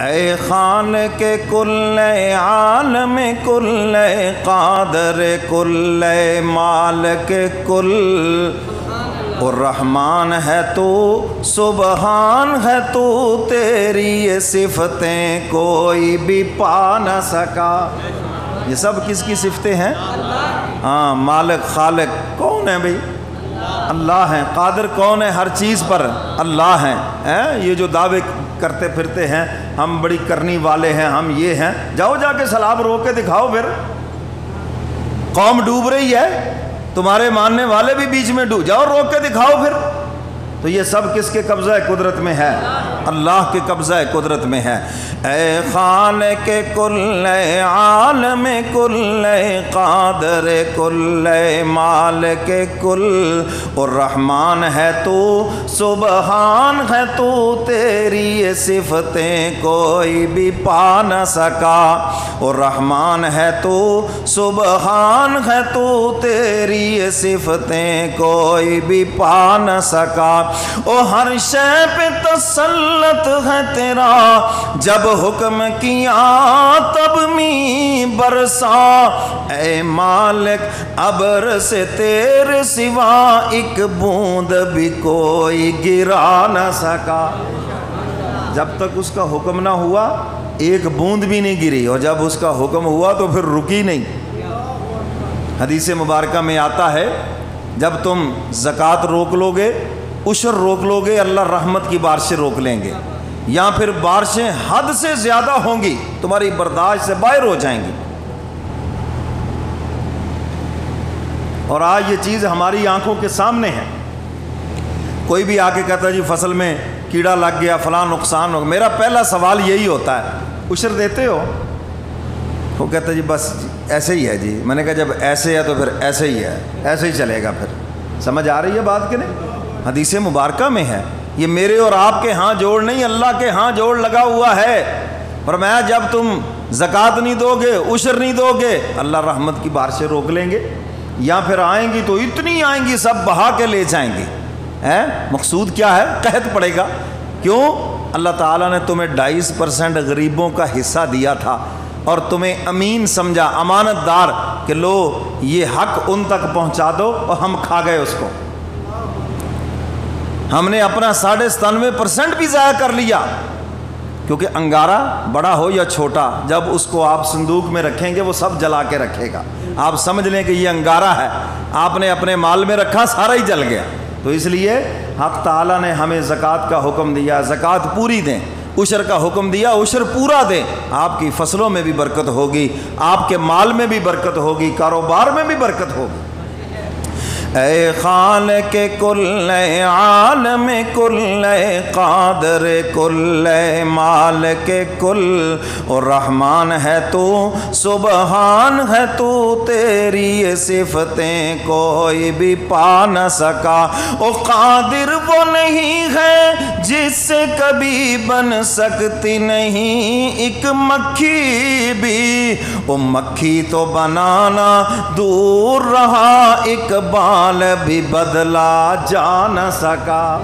اے خالق کل عالم کل قادر کل مالک کل، الرحمن ہے تو سبحان ہے تو، تیری یہ صفتیں کوئی بھی پا نہ سکا۔ یہ سب کس کی صفتیں ہیں؟ ہاں، مالک خالق کون ہے بھئی؟ اللہ ہیں۔ قادر کون ہے ہر چیز پر؟ اللہ ہیں۔ یہ جو دعوے کرتے پھرتے ہیں ہم بڑی کرنی والے ہیں، ہم یہ ہیں، جاؤ جا کے سیلاب رو کے دکھاؤ، پھر قوم ڈوب رہی ہے، تمہارے ماننے والے بھی بیچ میں ڈوب، جاؤ رو کے دکھاؤ پھر۔ تو یہ سب کس کے قبضہ قدرت میں ہے؟ اللہ کے قبضہ قدرت میں ہے۔ اے خالق کل عالم کل قادر کل مالک کل، الرحمن ہے تو سبحان ہے تو، تیری یہ صفتیں کوئی بھی پا نہ سکا۔ الرحمن ہے تو سبحان ہے تو، تیری یہ صفتیں کوئی بھی پا نہ سکا۔ او ہر شے پہ تسلط ہے تیرا، جب حکم کیا تب می برسا۔ اے مالک ابر سے تیرے سوا ایک بوند بھی کوئی گرا نہ سکا۔ جب تک اس کا حکم نہ ہوا ایک بوند بھی نہیں گری، اور جب اس کا حکم ہوا تو پھر رکی نہیں۔ حدیث مبارکہ میں آتا ہے جب تم زکوٰۃ روک لو گے، عشر روک لو گے، اللہ رحمت کی بارشیں روک لیں گے، یا پھر بارشیں حد سے زیادہ ہوں گی، تمہاری برداشت سے باہر ہو جائیں گی۔ اور آج یہ چیز ہماری آنکھوں کے سامنے ہے۔ کوئی بھی آ کے کہتا ہے جی فصل میں کیڑا لگ گیا، فلاں نقصان ہو گیا، میرا پہلا سوال یہی ہوتا ہے عشر دیتے ہو؟ وہ کہتا ہے جی بس ایسے ہی ہے جی۔ میں نے کہا جب ایسے ہے تو پھر ایسے ہی ہے، ایسے ہی چلے گا۔ پھر سمجھ آ رہی ہے بات کہ نہیں؟ حدیث مبارکہ میں ہے، یہ میرے اور آپ کے ہاں جوڑ نہیں، اللہ کے ہاں جوڑ لگا ہوا ہے۔ فرمایا جب تم زکوٰۃ نہیں دو گے، عشر نہیں دو گے، اللہ رحمت کی بارشیں روک لیں گے، یا پھر آئیں گی تو اتنی آئیں گی سب بہا کے لے جائیں گے۔ مقصود کیا ہے؟ قحط پڑے گا۔ کیوں؟ اللہ تعالیٰ نے تمہیں 2.5% غریبوں کا حصہ دیا تھا، اور تمہیں امین سمجھا، امانت دار، کہ لو یہ حق ان تک پہنچا دو، اور ہم کھا گئے اس کو۔ ہم نے اپنا 97.5% بھی ضائع کر لیا، کیونکہ انگارہ بڑا ہو یا چھوٹا، جب اس کو آپ صندوق میں رکھیں گے وہ سب جلا کے رکھے گا۔ آپ سمجھ لیں کہ یہ انگارہ ہے، آپ نے اپنے مال میں رکھا، سارا ہی جل گیا۔ تو اس لیے حق تعالیٰ نے ہمیں زکوٰۃ کا حکم دیا، زکوٰۃ پوری دیں۔ عشر کا حکم دیا، عشر پورا دیں۔ آپ کی فصلوں میں بھی برکت ہوگی، آپ کے مال میں بھی برکت ہوگی، کاروبار میں بھی برکت ہوگی۔ اے خالق کل عالم کل قادر کل مالک کل، اور رحمان ہے تو سبحان ہے تو، تیری یہ صفتیں کوئی بھی پا نہ سکا۔ او قادر وہ نہیں ہے جس سے کبھی بن سکتی نہیں ایک مکھی بھی، او مکھی تو بنانا دور رہا، ایک بال بھی بدلا جا نہ سکا۔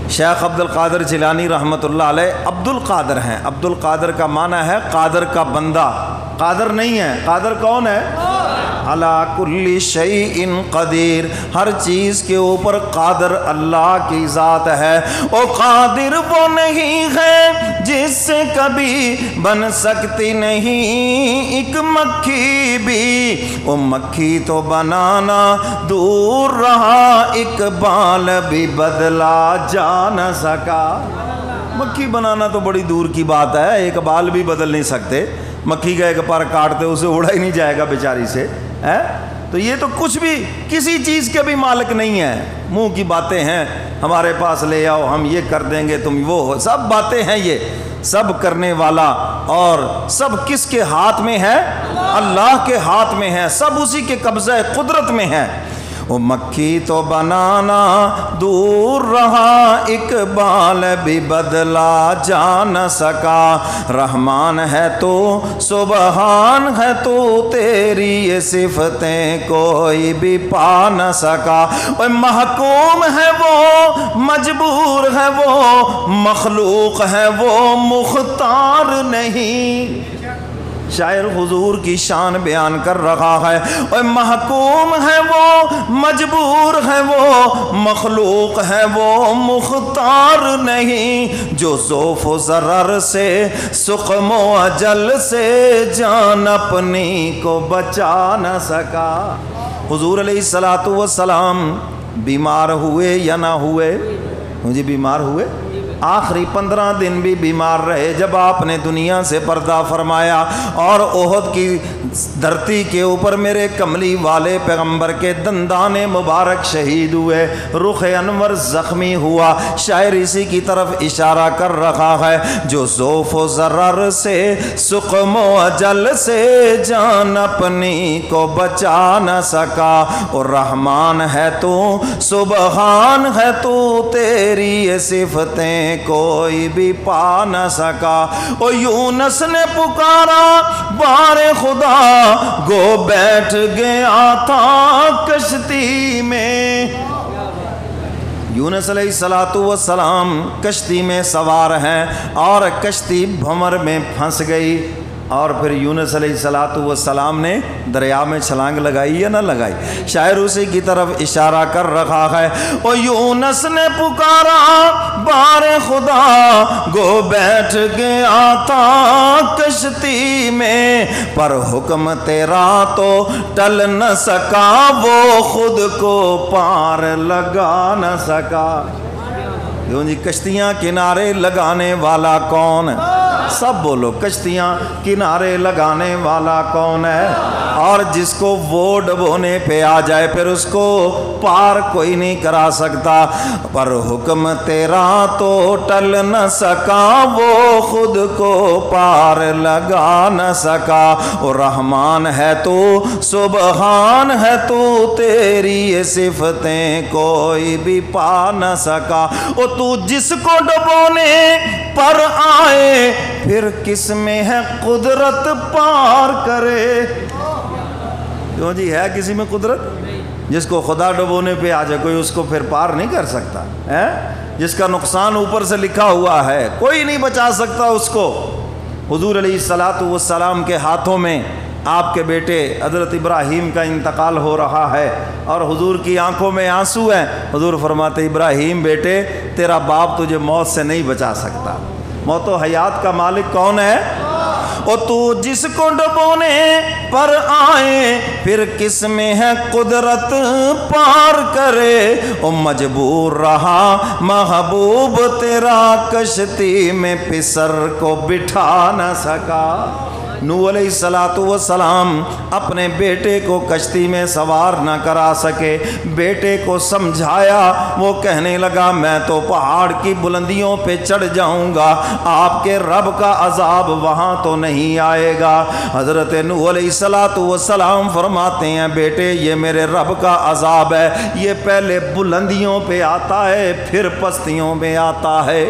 شیخ عبد القادر جیلانی رحمۃ اللہ علیہ عبد القادر ہیں۔ عبد القادر کا معنی ہے قادر کا بندہ، قادر نہیں ہے۔ قادر کون ہے؟ علی کل شیء قدیر، ہر چیز کے اوپر قادر اللہ کی ذات ہے۔ او قادر وہ نہیں ہے جس سے کبھی بن سکتی نہیں ایک مکھی بھی، او مکھی تو بنانا دور رہا، ایک بال بھی بدلا جا نہ سکا۔ مکھی بنانا تو بڑی دور کی بات ہے، ایک بال بھی بدل نہیں سکتے۔ مکھی کا ایک پر کاٹتے اسے اڑا ہی نہیں جائے گا بیچاری سے۔ تو یہ تو کچھ بھی کسی چیز کے بھی مالک نہیں ہے، منہ کی باتیں ہیں، ہمارے پاس لے آؤ ہم یہ کر دیں گے، تم وہ ہو، سب باتیں ہیں، یہ سب کرنے والا اور سب کس کے ہاتھ میں ہے؟ اللہ کے ہاتھ میں ہے، سب اسی کے قبضہ قدرت میں ہے۔ وہ مکھی تو بنانا دور رہا، اقبال بھی بدلا جا نہ سکا۔ رحمان ہے تو سبحان ہے تو تیری یہ صفتیں کوئی بھی پا نہ سکا۔ اور محکوم ہے وہ مجبور ہے وہ مخلوق ہے وہ مختار نہیں۔ شاعر حضور کی شان بیان کر رہا ہے، اور محکوم ہے وہ مجبور ہے وہ مخلوق ہے وہ مختار نہیں۔ جو ذوف و ضرر سے سقم و اجل سے جان اپنی کو بچا نہ سکا۔ حضور علیہ الصلوۃ والسلام بیمار ہوئے یا نہ ہوئے؟ مجھے بیمار ہوئے، آخری 15 دن بھی بیمار رہے جب آپ نے دنیا سے پردہ فرمایا، اور احد کی دھرتی کے اوپر میرے کملی والے پیغمبر کے دندان مبارک شہید ہوئے، رخ انور زخمی ہوا۔ شاعر اسی کی طرف اشارہ کر رہا ہے، جو ذوف و ضرر سے سقم و اجل سے جان اپنی کو بچا نہ سکا۔ اور رحمان ہے تو سبحان ہے تو تیری یہ صفتیں کوئی بھی پا نہ سکا۔ اور یونس نے پکارا بار خدا، گو بیٹھ گیا تھا کشتی میں۔ یونس علیہ السلام کشتی میں سوار ہیں اور کشتی بھنور میں پھنس گئی، اور پھر یونس علیہ السلام نے دریا میں چھلانگ لگائی یا نہ لگائی؟ شاعر اسی کی طرف اشارہ کر رہا ہے، اور یونس نے پکارا بار خدا، گو بیٹھ گیا تھا کشتی میں، پر حکم تیرا تو ٹل نہ سکا، وہ خود کو پار لگا نہ سکا۔ کیوں جی؟ کشتیاں کنارے لگانے والا کون؟ سب بولو، کشتیاں کنارے لگانے والا کون ہے؟ اور جس کو وہ ڈبونے پہ آ جائے پھر اس کو پار کوئی نہیں کرا سکتا۔ پر حکم تیرا تو ٹل نہ سکا، وہ خود کو پار لگا نہ سکا۔ اور رحمان ہے تو سبحان ہے تو تیری یہ صفتیں کوئی بھی پا نہ سکا۔ اور تو جس کو ڈبونے پر آئے پھر کس میں ہے قدرت پار کرے؟ کیوں جی؟ ہے کسی میں قدرت؟ جس کو خدا ڈبونے پہ آ جائے کوئی اس کو پھر پار نہیں کر سکتا ہے؟ جس کا نقصان اوپر سے لکھا ہوا ہے کوئی نہیں بچا سکتا اس کو۔ حضور علیہ السلام کے ہاتھوں میں آپ کے بیٹے حضرت ابراہیم کا انتقال ہو رہا ہے، اور حضور کی آنکھوں میں آنسو ہیں۔ حضور فرماتے ابراہیم بیٹے، تیرا باپ تجھے موت سے نہیں بچا سکتا۔ موت و حیات کا مالک کون ہے؟ اور تو جس کو ڈبونے پر آئے پھر کس میں ہے قدرت پار کرے۔ او مجبور رہا محبوب تیرا کشتی میں پسر کو بٹھا نہ سکا۔ نوح علیہ السلام اپنے بیٹے کو کشتی میں سوار نہ کرا سکے، بیٹے کو سمجھایا، وہ کہنے لگا میں تو پہاڑ کی بلندیوں پہ چڑھ جاؤں گا، آپ کے رب کا عذاب وہاں تو نہیں آئے گا۔ حضرت نوح علیہ السلام فرماتے ہیں بیٹے یہ میرے رب کا عذاب ہے، یہ پہلے بلندیوں پہ آتا ہے پھر پستیوں میں آتا ہے۔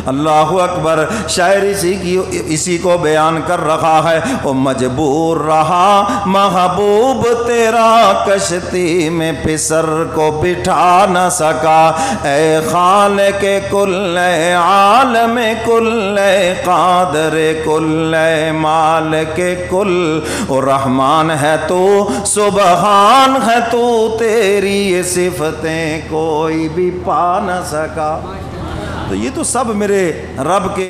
اللہ اکبر۔ شاعر اسی کو بیان کر رہا ہے، وہ مجبور رہا محبوب تیرا کشتی میں پسر کو بٹھا نہ سکا۔ اے خالق کل، اے عالم کل، اے قادر کل، اے مالک کل، اور رحمان ہے تو سبحان ہے تو تیری یہ صفتیں کوئی بھی پا نہ سکا۔ تو یہ تو سب میرے رب کے